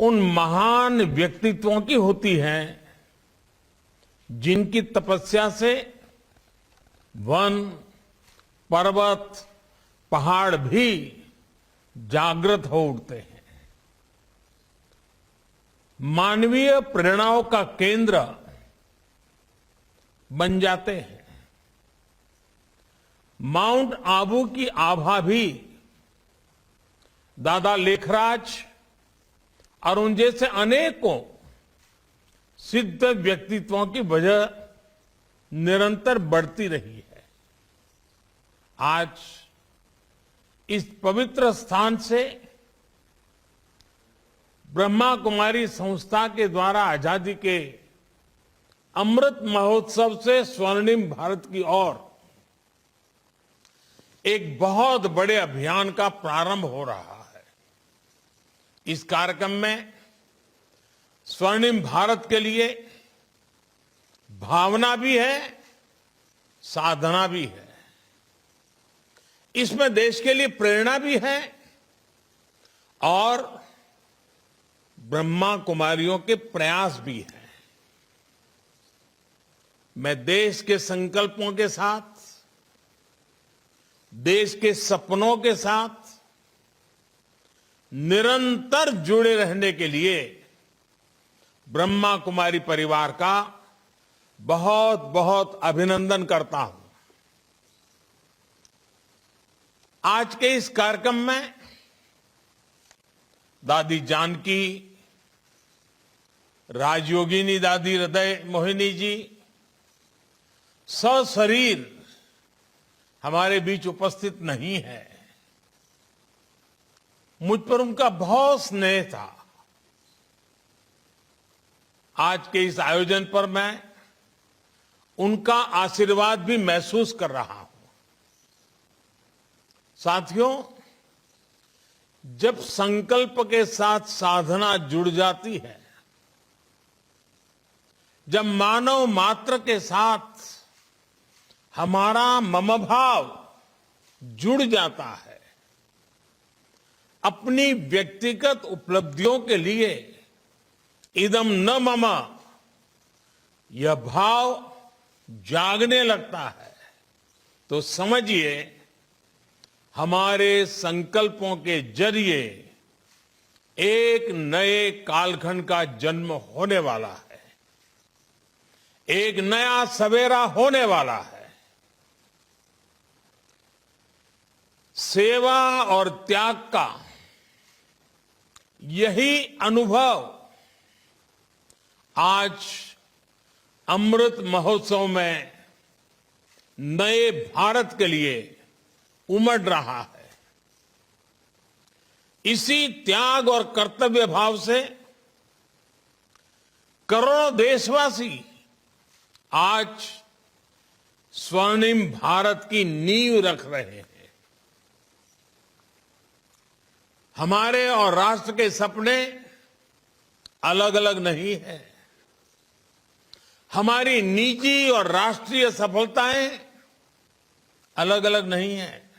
उन महान व्यक्तित्वों की होती है जिनकी तपस्या से वन, पर्वत, पहाड़ भी जागृत हो उठते हैं। मानवीय प्रेरणाओं का केंद्र बन जाते हैं। माउंट आबू की आभा भी दादा लेखराज और उन जैसे अनेकों सिद्ध व्यक्तित्वों की वजह निरंतर बढ़ती रही है। आज इस पवित्र स्थान से ब्रह्मा कुमारी संस्था के द्वारा आजादी के अमृत महोत्सव से स्वर्णिम भारत की ओर एक बहुत बड़े अभियान का प्रारंभ हो रहा है। इस कार्यक्रम में स्वर्णिम भारत के लिए भावना भी है, साधना भी है। इसमें देश के लिए प्रेरणा भी है और ब्रह्मा कुमारियों के प्रयास भी हैं। मैं देश के संकल्पों के साथ, देश के सपनों के साथ निरंतर जुड़े रहने के लिए ब्रह्मा कुमारी परिवार का बहुत बहुत अभिनंदन करता हूं। आज के इस कार्यक्रम में दादी जानकी, राजयोगिनी दादी हृदय मोहिनी जी सशरीर हमारे बीच उपस्थित नहीं है। मुझ पर उनका बहुत स्नेह था। आज के इस आयोजन पर मैं उनका आशीर्वाद भी महसूस कर रहा हूं। साथियों, जब संकल्प के साथ साधना जुड़ जाती है, जब मानव मात्र के साथ हमारा मम भाव जुड़ जाता है, अपनी व्यक्तिगत उपलब्धियों के लिए इदम न मम यह भाव जागने लगता है, तो समझिए हमारे संकल्पों के जरिए एक नए कालखंड का जन्म होने वाला है, एक नया सवेरा होने वाला है। सेवा और त्याग का यही अनुभव आज अमृत महोत्सव में नए भारत के लिए उमड़ रहा है। इसी त्याग और कर्तव्य भाव से करोड़ों देशवासी आज स्वर्णिम भारत की नींव रख रहे हैं। हमारे और राष्ट्र के सपने अलग अलग नहीं है। हमारी निजी और राष्ट्रीय सफलताएं अलग अलग नहीं है।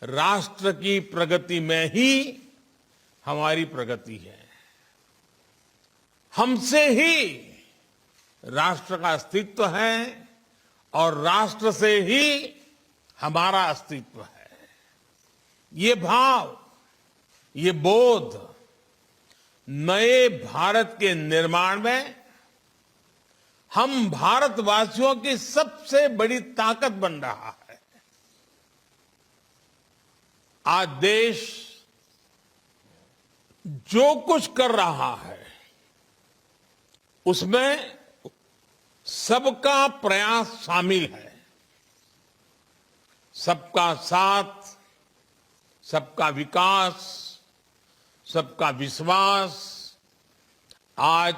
राष्ट्र की प्रगति में ही हमारी प्रगति है। हमसे ही राष्ट्र का अस्तित्व है और राष्ट्र से ही हमारा अस्तित्व है। ये भाव, ये बोध नए भारत के निर्माण में हम भारतवासियों की सबसे बड़ी ताकत बन रहा है। आज देश जो कुछ कर रहा है उसमें सबका प्रयास शामिल है। सबका साथ, सबका विकास, सबका विश्वास। आज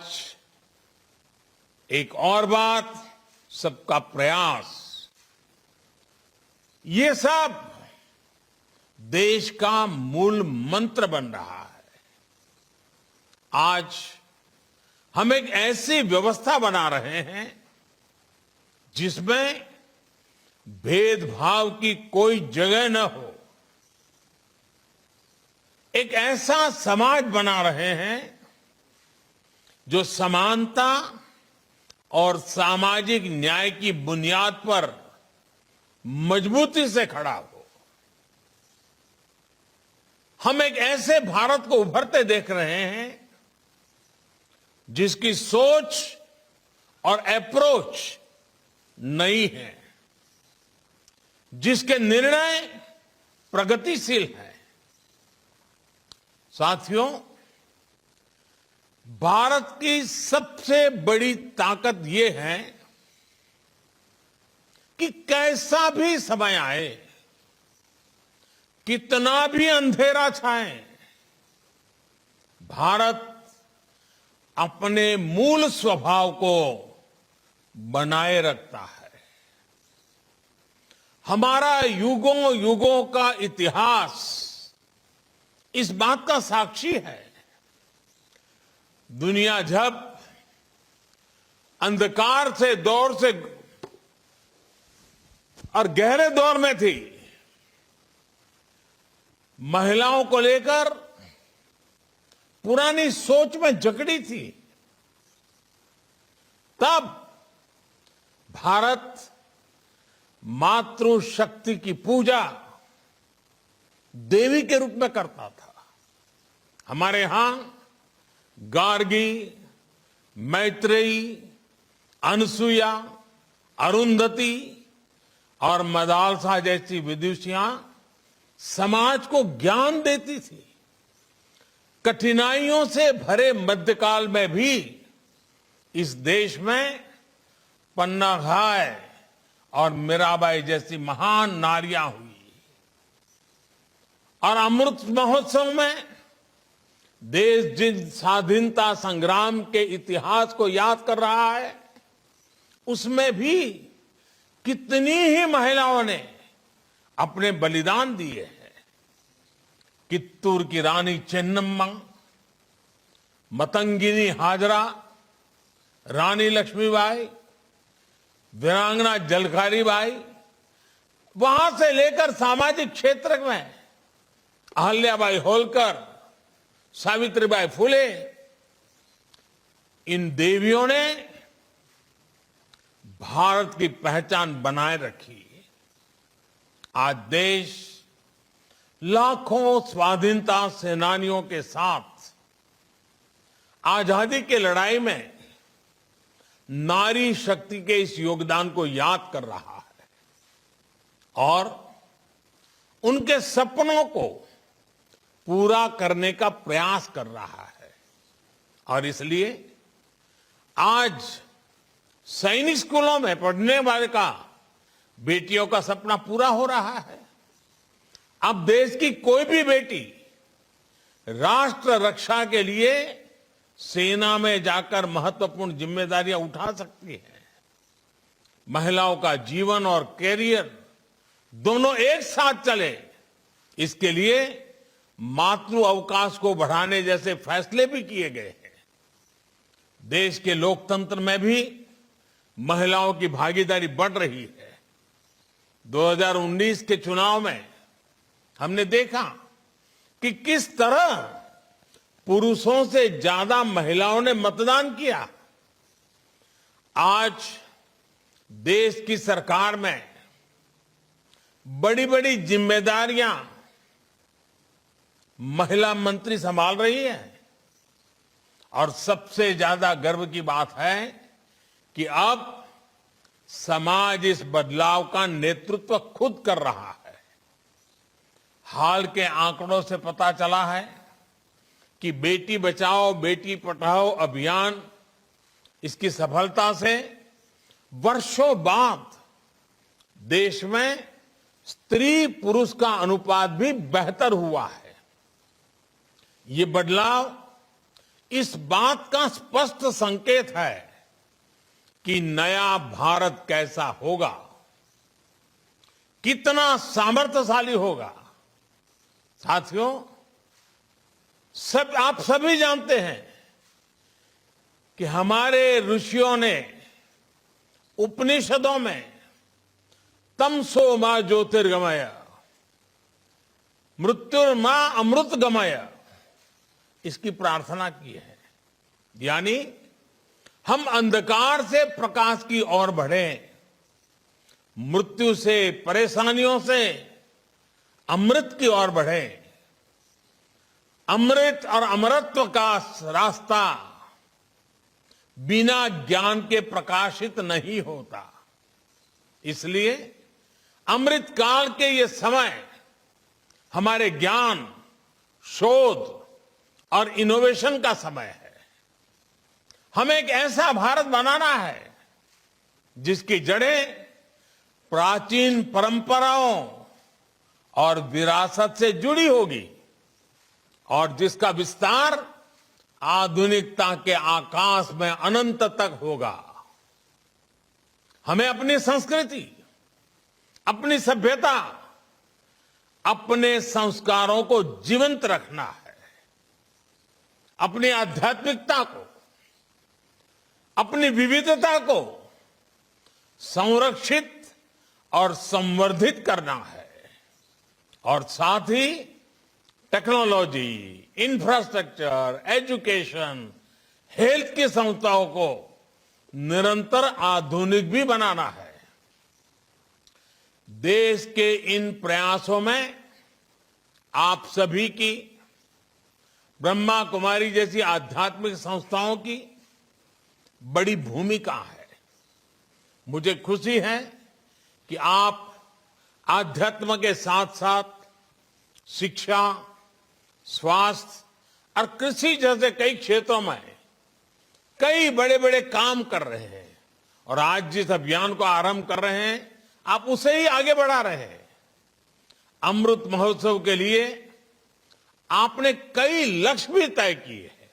एक और बात, सबका प्रयास। ये सब देश का मूल मंत्र बन रहा है। आज हम एक ऐसी व्यवस्था बना रहे हैं जिसमें भेदभाव की कोई जगह न हो। एक ऐसा समाज बना रहे हैं जो समानता और सामाजिक न्याय की बुनियाद पर मजबूती से खड़ा हो। हम एक ऐसे भारत को उभरते देख रहे हैं जिसकी सोच और अप्रोच नई है, जिसके निर्णय प्रगतिशील हैं। साथियों, भारत की सबसे बड़ी ताकत यह है कि कैसा भी समय आए, कितना भी अंधेरा छाए, भारत अपने मूल स्वभाव को बनाए रखता है। हमारा युगों युगों का इतिहास इस बात का साक्षी है। दुनिया जब अंधकार से दौर से और गहरे दौर में थी, महिलाओं को लेकर पुरानी सोच में जकड़ी थी, तब भारत मातृशक्ति की पूजा देवी के रूप में करता था। हमारे यहां गार्गी, मैत्रेयी, अनसुईया, अरुंधति और मदालसा जैसी विदुषियां समाज को ज्ञान देती थी। कठिनाइयों से भरे मध्यकाल में भी इस देश में पन्ना घाय और मीराबाई जैसी महान नारियां हुई। और अमृत महोत्सव में देश जिन स्वाधीनता संग्राम के इतिहास को याद कर रहा है, उसमें भी कितनी ही महिलाओं ने अपने बलिदान दिए हैं। कित्तूर की रानी चेन्नम्मा, मतंगिनी हाजरा, रानी लक्ष्मीबाई, वीरांगना झलकारी बाई, वहां से लेकर सामाजिक क्षेत्र में अहल्याबाई होलकर, सावित्रीबाई फुले, इन देवियों ने भारत की पहचान बनाए रखी। आज देश लाखों स्वाधीनता सेनानियों के साथ आजादी की लड़ाई में नारी शक्ति के इस योगदान को याद कर रहा है और उनके सपनों को पूरा करने का प्रयास कर रहा है। और इसलिए आज सैनिक स्कूलों में पढ़ने वाले का बेटियों का सपना पूरा हो रहा है। अब देश की कोई भी बेटी राष्ट्र रक्षा के लिए सेना में जाकर महत्वपूर्ण जिम्मेदारियां उठा सकती है। महिलाओं का जीवन और कैरियर दोनों एक साथ चले, इसके लिए मातृ अवकाश को बढ़ाने जैसे फैसले भी किए गए हैं। देश के लोकतंत्र में भी महिलाओं की भागीदारी बढ़ रही है। 2019 के चुनाव में हमने देखा कि किस तरह पुरुषों से ज्यादा महिलाओं ने मतदान किया। आज देश की सरकार में बड़ी बड़ी जिम्मेदारियां महिला मंत्री संभाल रही है और सबसे ज्यादा गर्व की बात है कि अब समाज इस बदलाव का नेतृत्व खुद कर रहा है। हाल के आंकड़ों से पता चला है कि बेटी बचाओ बेटी पढ़ाओ अभियान, इसकी सफलता से वर्षों बाद देश में स्त्री पुरुष का अनुपात भी बेहतर हुआ है। ये बदलाव इस बात का स्पष्ट संकेत है कि नया भारत कैसा होगा, कितना सामर्थ्यशाली होगा। साथियों, आप सभी जानते हैं कि हमारे ऋषियों ने उपनिषदों में तमसो मा ज्योतिर्गमय, मृत्युर्मा अमृत गमय, इसकी प्रार्थना की है। यानी हम अंधकार से प्रकाश की ओर बढ़ें, मृत्यु से, परेशानियों से अमृत की ओर बढ़ें। अमृत और अमरत्व का रास्ता बिना ज्ञान के प्रकाशित नहीं होता। इसलिए अमृत काल के ये समय हमारे ज्ञान, शोध और इनोवेशन का समय है। हमें एक ऐसा भारत बनाना है जिसकी जड़ें प्राचीन परंपराओं और विरासत से जुड़ी होगी और जिसका विस्तार आधुनिकता के आकाश में अनंत तक होगा। हमें अपनी संस्कृति, अपनी सभ्यता, अपने संस्कारों को जीवंत रखना है। अपनी आध्यात्मिकता को, अपनी विविधता को संरक्षित और संवर्धित करना है। और साथ ही टेक्नोलॉजी, इंफ्रास्ट्रक्चर, एजुकेशन, हेल्थ की संस्थाओं को निरंतर आधुनिक भी बनाना है। देश के इन प्रयासों में आप सभी की, ब्रह्मा कुमारी जैसी आध्यात्मिक संस्थाओं की बड़ी भूमिका है। मुझे खुशी है कि आप आध्यात्म के साथ साथ शिक्षा, स्वास्थ्य और कृषि जैसे कई क्षेत्रों में कई बड़े बड़े काम कर रहे हैं। और आज जिस अभियान को आरंभ कर रहे हैं, आप उसे ही आगे बढ़ा रहे हैं। अमृत महोत्सव के लिए आपने कई लक्ष्य भी तय किए हैं।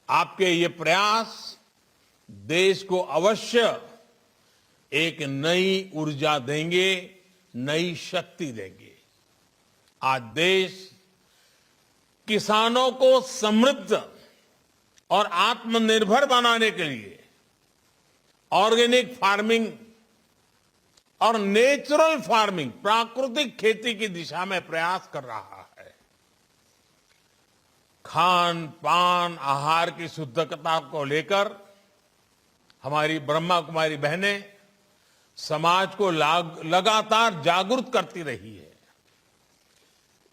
आपके ये प्रयास देश को अवश्य एक नई ऊर्जा देंगे, नई शक्ति देंगे। आज देश किसानों को समृद्ध और आत्मनिर्भर बनाने के लिए ऑर्गेनिक फार्मिंग और नेचुरल फार्मिंग, प्राकृतिक खेती की दिशा में प्रयास कर रहा है। खान पान, आहार की शुद्धता को लेकर हमारी ब्रह्मा कुमारी बहनें समाज को लगातार जागरूक करती रही है।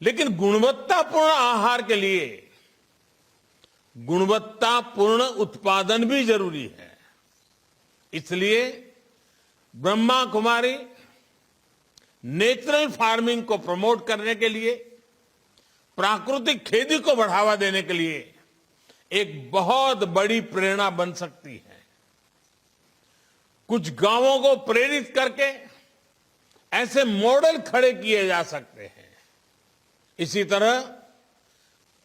लेकिन गुणवत्तापूर्ण आहार के लिए गुणवत्तापूर्ण उत्पादन भी जरूरी है। इसलिए ब्रह्मा कुमारी नेचुरल फार्मिंग को प्रमोट करने के लिए, प्राकृतिक खेती को बढ़ावा देने के लिए एक बहुत बड़ी प्रेरणा बन सकती है। कुछ गांवों को प्रेरित करके ऐसे मॉडल खड़े किए जा सकते हैं। इसी तरह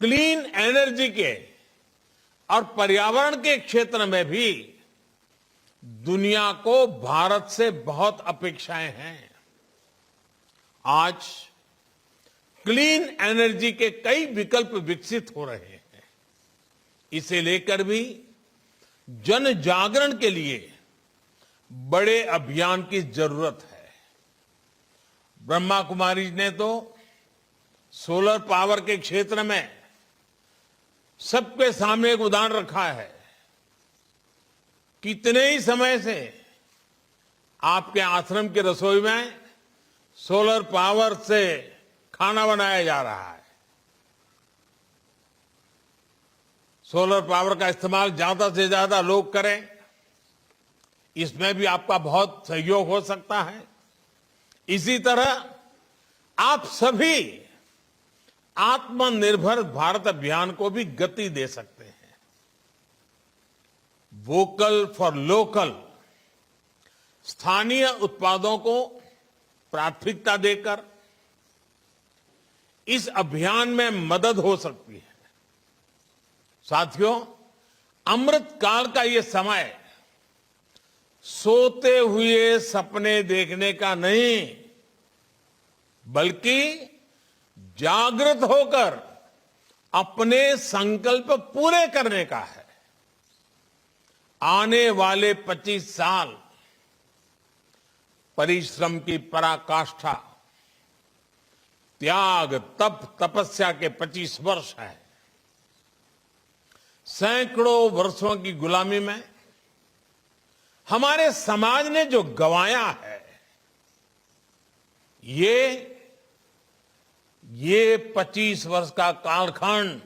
क्लीन एनर्जी के और पर्यावरण के क्षेत्र में भी दुनिया को भारत से बहुत अपेक्षाएं हैं। आज क्लीन एनर्जी के कई विकल्प विकसित हो रहे हैं। इसे लेकर भी जन जागरण के लिए बड़े अभियान की जरूरत है। ब्रह्मा कुमारी ने तो सोलर पावर के क्षेत्र में सबके सामने एक उदाहरण रखा है। कितने ही समय से आपके आश्रम की रसोई में सोलर पावर से खाना बनाया जा रहा है। सोलर पावर का इस्तेमाल ज्यादा से ज्यादा लोग करें, इसमें भी आपका बहुत सहयोग हो सकता है। इसी तरह आप सभी आत्मनिर्भर भारत अभियान को भी गति दे सकते हैं। वोकल फॉर लोकल, स्थानीय उत्पादों को प्राथमिकता देकर इस अभियान में मदद हो सकती है। साथियों, अमृत काल का ये समय सोते हुए सपने देखने का नहीं, बल्कि जागृत होकर अपने संकल्प पूरे करने का है। आने वाले 25 साल परिश्रम की पराकाष्ठा, त्याग, तप, तपस्या के 25 वर्ष हैं। सैकड़ों वर्षों की गुलामी में हमारे समाज ने जो गंवाया है, ये 25 वर्ष का कालखंड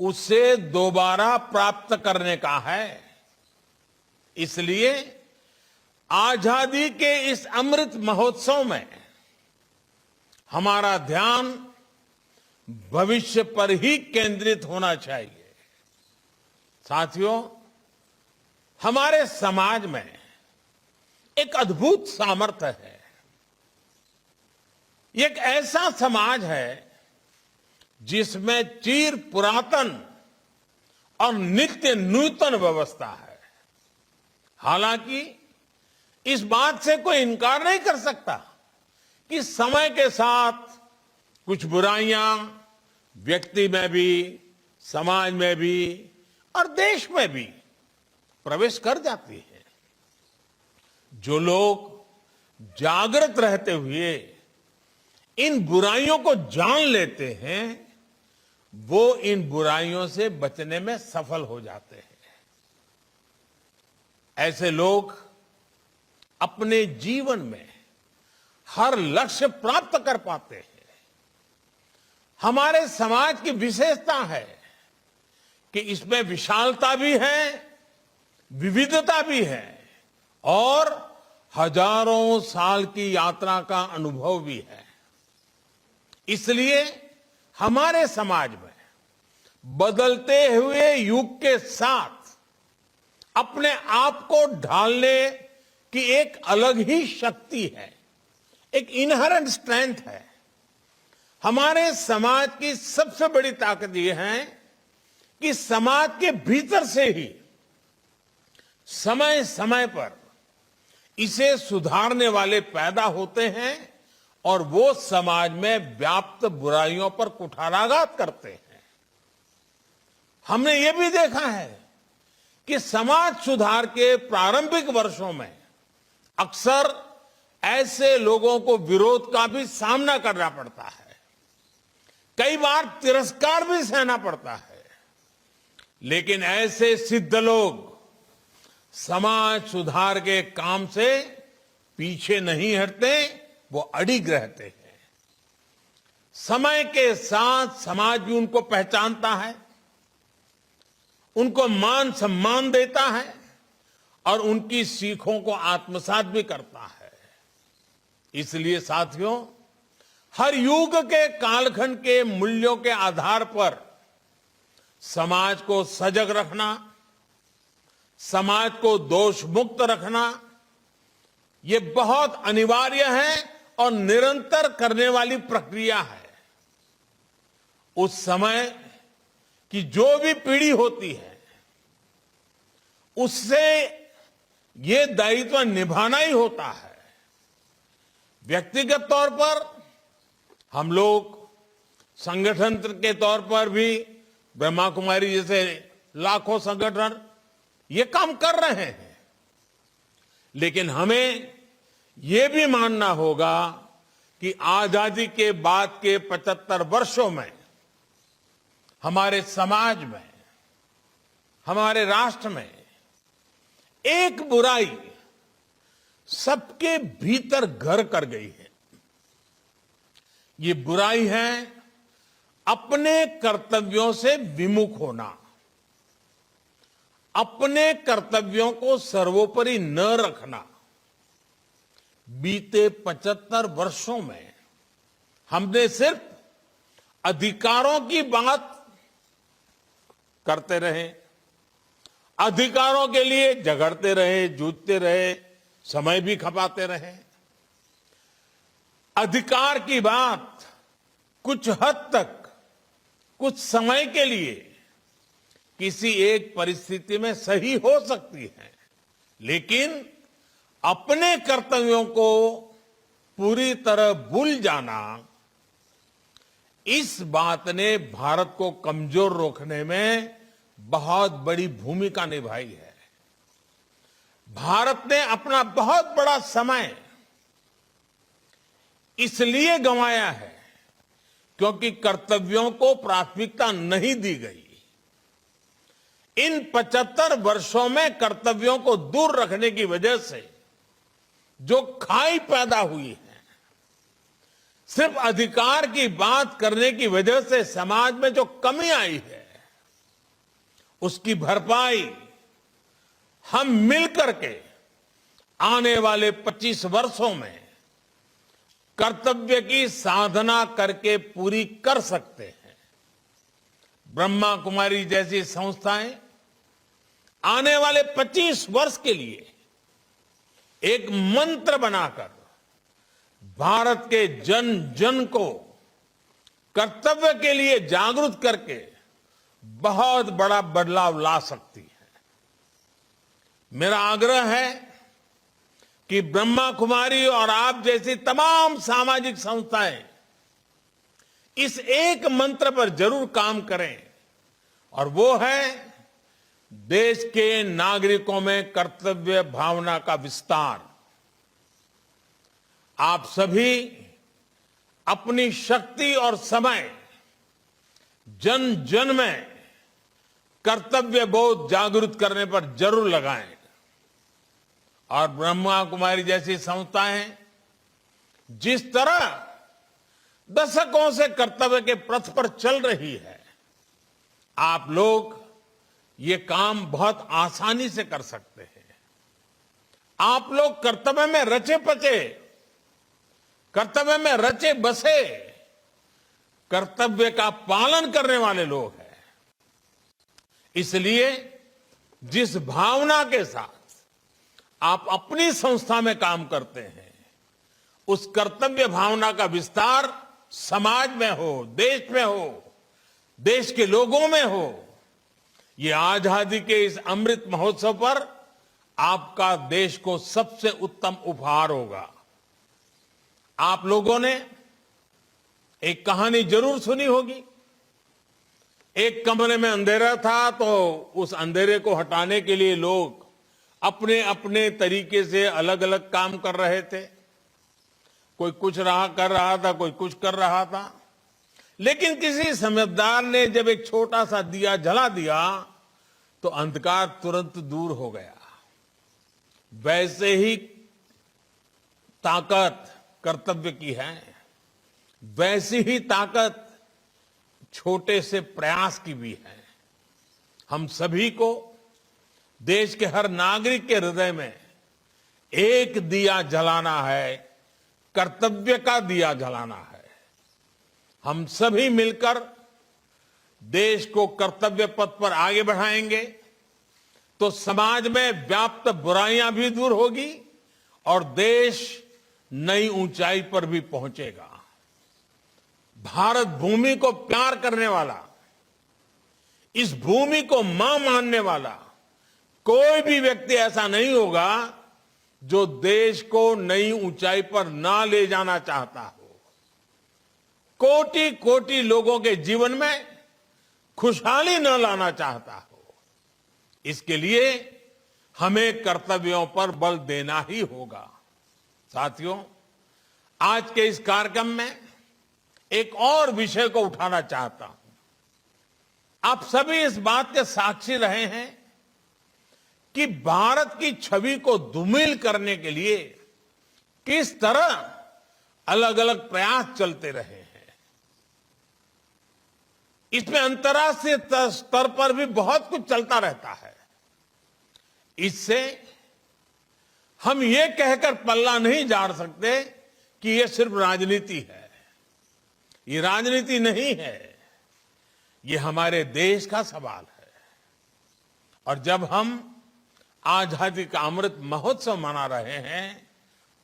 उसे दोबारा प्राप्त करने का है। इसलिए आजादी के इस अमृत महोत्सव में हमारा ध्यान भविष्य पर ही केंद्रित होना चाहिए। साथियों, हमारे समाज में एक अद्भुत सामर्थ्य है। ये एक ऐसा समाज है जिसमें चिर पुरातन और नित्य नूतन व्यवस्था है। हालांकि इस बात से कोई इनकार नहीं कर सकता कि समय के साथ कुछ बुराइयां व्यक्ति में भी, समाज में भी और देश में भी प्रवेश कर जाती है। जो लोग जागृत रहते हुए इन बुराइयों को जान लेते हैं, वो इन बुराइयों से बचने में सफल हो जाते हैं। ऐसे लोग अपने जीवन में हर लक्ष्य प्राप्त कर पाते हैं। हमारे समाज की विशेषता है कि इसमें विशालता भी है, विविधता भी है और हजारों साल की यात्रा का अनुभव भी है। इसलिए हमारे समाज में बदलते हुए युग के साथ अपने आप को ढालने की एक अलग ही शक्ति है, एक इनहेरेंट स्ट्रेंथ है। हमारे समाज की सबसे बड़ी ताकत यह है कि समाज के भीतर से ही समय समय पर इसे सुधारने वाले पैदा होते हैं और वो समाज में व्याप्त बुराइयों पर कुठाराघात करते हैं। हमने ये भी देखा है कि समाज सुधार के प्रारंभिक वर्षों में अक्सर ऐसे लोगों को विरोध का भी सामना करना पड़ता है, कई बार तिरस्कार भी सहना पड़ता है। लेकिन ऐसे सिद्ध लोग समाज सुधार के काम से पीछे नहीं हटते, वो अडिग रहते हैं। समय के साथ समाज भी उनको पहचानता है, उनको मान सम्मान देता है और उनकी सीखों को आत्मसात भी करता है। इसलिए साथियों, हर युग के कालखंड के मूल्यों के आधार पर समाज को सजग रखना, समाज को दोष मुक्त रखना, ये बहुत अनिवार्य है और निरंतर करने वाली प्रक्रिया है। उस समय की जो भी पीढ़ी होती है, उससे ये दायित्व निभाना ही होता है। व्यक्तिगत तौर पर हम लोग संगठन के तौर पर भी ब्रह्मा कुमारी जैसे लाखों संगठन ये काम कर रहे हैं, लेकिन हमें ये भी मानना होगा कि आजादी के बाद के 75 वर्षों में हमारे समाज में, हमारे राष्ट्र में एक बुराई सबके भीतर घर कर गई है। ये बुराई है अपने कर्तव्यों से विमुख होना, अपने कर्तव्यों को सर्वोपरि न रखना। बीते 75 वर्षों में हमने सिर्फ अधिकारों की बात करते रहे, अधिकारों के लिए झगड़ते रहे, जूझते रहे, समय भी खपाते रहे। अधिकार की बात कुछ हद तक, कुछ समय के लिए किसी एक परिस्थिति में सही हो सकती है, लेकिन अपने कर्तव्यों को पूरी तरह भूल जाना, इस बात ने भारत को कमजोर रोकने में बहुत बड़ी भूमिका निभाई है। भारत ने अपना बहुत बड़ा समय इसलिए गंवाया है क्योंकि कर्तव्यों को प्राथमिकता नहीं दी गई। इन 75 वर्षों में कर्तव्यों को दूर रखने की वजह से जो खाई पैदा हुई है, सिर्फ अधिकार की बात करने की वजह से समाज में जो कमी आई है, उसकी भरपाई हम मिलकर के आने वाले 25 वर्षों में कर्तव्य की साधना करके पूरी कर सकते हैं। ब्रह्मा कुमारी जैसी संस्थाएं आने वाले 25 वर्ष के लिए एक मंत्र बनाकर भारत के जन जन को कर्तव्य के लिए जागरूक करके बहुत बड़ा बदलाव ला सकती है। मेरा आग्रह है कि ब्रह्मा कुमारी और आप जैसी तमाम सामाजिक संस्थाएं इस एक मंत्र पर जरूर काम करें, और वो है देश के नागरिकों में कर्तव्य भावना का विस्तार। आप सभी अपनी शक्ति और समय जन जन में कर्तव्य बोध जागृत करने पर जरूर लगाएं, और ब्रह्मा कुमारी जैसी संस्थाएं जिस तरह दशकों से कर्तव्य के पथ पर चल रही है, आप लोग ये काम बहुत आसानी से कर सकते हैं। आप लोग कर्तव्य में रचे पचे, कर्तव्य में रचे बसे, कर्तव्य का पालन करने वाले लोग हैं। इसलिए जिस भावना के साथ आप अपनी संस्था में काम करते हैं, उस कर्तव्य भावना का विस्तार समाज में हो, देश में हो, देश के लोगों में हो। ये आजादी के इस अमृत महोत्सव पर आपका देश को सबसे उत्तम उपहार होगा। आप लोगों ने एक कहानी जरूर सुनी होगी। एक कमरे में अंधेरा था, तो उस अंधेरे को हटाने के लिए लोग अपने अपने तरीके से अलग अलग काम कर रहे थे। कोई कुछ कर रहा था, कोई कुछ कर रहा था, लेकिन किसी समझदार ने जब एक छोटा सा दिया जला दिया तो अंधकार तुरंत दूर हो गया। वैसे ही ताकत कर्तव्य की है, वैसी ही ताकत छोटे से प्रयास की भी है। हम सभी को देश के हर नागरिक के हृदय में एक दिया जलाना है, कर्तव्य का दिया जलाना है। हम सभी मिलकर देश को कर्तव्य पथ पर आगे बढ़ाएंगे तो समाज में व्याप्त बुराइयां भी दूर होगी और देश नई ऊंचाई पर भी पहुंचेगा। भारत भूमि को प्यार करने वाला, इस भूमि को मां मानने वाला कोई भी व्यक्ति ऐसा नहीं होगा जो देश को नई ऊंचाई पर ना ले जाना चाहता हो। कोटि कोटि लोगों के जीवन में खुशहाली न लाना चाहता हो। इसके लिए हमें कर्तव्यों पर बल देना ही होगा। साथियों, आज के इस कार्यक्रम में एक और विषय को उठाना चाहता हूं। आप सभी इस बात के साक्षी रहे हैं कि भारत की छवि को धूमिल करने के लिए किस तरह अलग अलग प्रयास चलते रहे हैं। इसमें अंतर्राष्ट्रीय स्तर पर भी बहुत कुछ चलता रहता है। इससे हम ये कहकर पल्ला नहीं झाड़ सकते कि ये सिर्फ राजनीति है। ये राजनीति नहीं है, ये हमारे देश का सवाल है। और जब हम आजादी का अमृत महोत्सव मना रहे हैं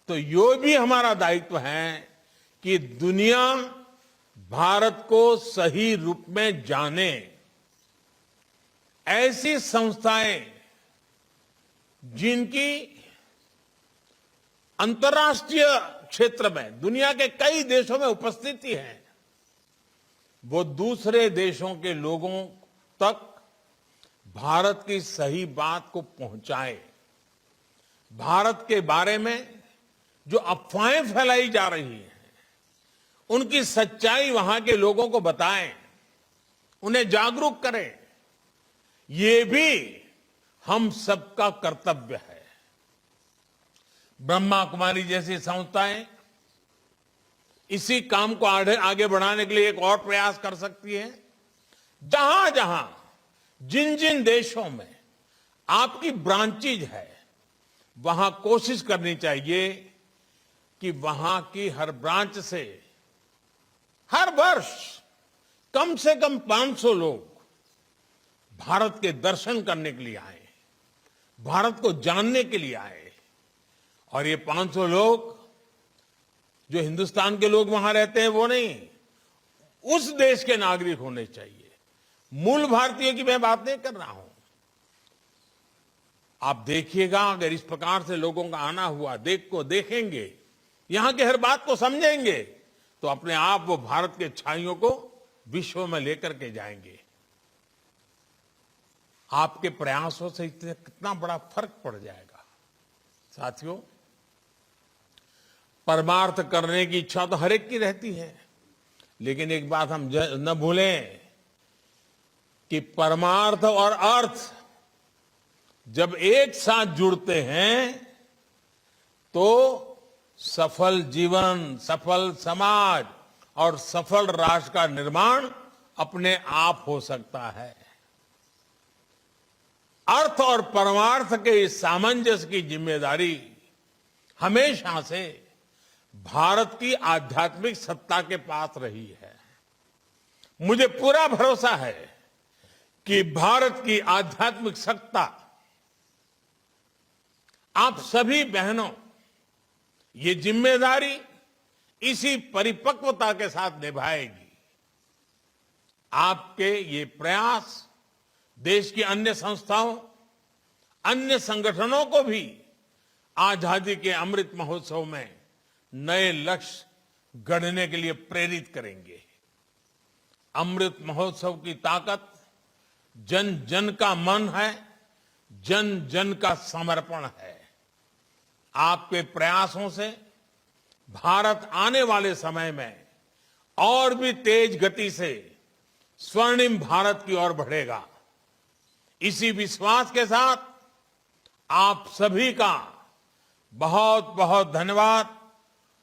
तो ये भी हमारा दायित्व है कि दुनिया भारत को सही रूप में जाने। ऐसी संस्थाएं जिनकी अंतर्राष्ट्रीय क्षेत्र में दुनिया के कई देशों में उपस्थिति है, वो दूसरे देशों के लोगों तक भारत की सही बात को पहुंचाए। भारत के बारे में जो अफवाहें फैलाई जा रही हैं, उनकी सच्चाई वहां के लोगों को बताएं, उन्हें जागरूक करें। ये भी हम सबका कर्तव्य है। ब्रह्मा कुमारी जैसी संस्थाएं इसी काम को आगे बढ़ाने के लिए एक और प्रयास कर सकती है। जहां जहां जिन जिन देशों में आपकी ब्रांचेज है, वहां कोशिश करनी चाहिए कि वहां की हर ब्रांच से हर वर्ष कम से कम 500 लोग भारत के दर्शन करने के लिए आए, भारत को जानने के लिए आए। और ये 500 लोग जो हिंदुस्तान के लोग वहां रहते हैं वो नहीं, उस देश के नागरिक होने चाहिए। मूल भारतीय की मैं बात नहीं कर रहा हूं। आप देखिएगा, अगर इस प्रकार से लोगों का आना हुआ, देखेंगे, यहां की हर बात को समझेंगे, तो अपने आप वो भारत के छाइयों को विश्व में लेकर के जाएंगे। आपके प्रयासों से इससे कितना बड़ा फर्क पड़ जाएगा। साथियों, परमार्थ करने की इच्छा तो हर एक की रहती है, लेकिन एक बात हम न भूलें कि परमार्थ और अर्थ जब एक साथ जुड़ते हैं तो सफल जीवन, सफल समाज और सफल राष्ट्र का निर्माण अपने आप हो सकता है। अर्थ और परमार्थ के इस सामंजस्य की जिम्मेदारी हमेशा से भारत की आध्यात्मिक सत्ता के पास रही है। मुझे पूरा भरोसा है कि भारत की आध्यात्मिक सत्ता आप सभी बहनों ये जिम्मेदारी इसी परिपक्वता के साथ निभाएगी। आपके ये प्रयास देश की अन्य संस्थाओं, अन्य संगठनों को भी आजादी के अमृत महोत्सव में नए लक्ष्य गढ़ने के लिए प्रेरित करेंगे। अमृत महोत्सव की ताकत जन जन का मन है, जन जन का समर्पण है। आपके प्रयासों से भारत आने वाले समय में और भी तेज गति से स्वर्णिम भारत की ओर बढ़ेगा। इसी विश्वास के साथ आप सभी का बहुत बहुत धन्यवाद।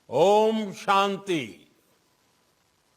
ओम शांति।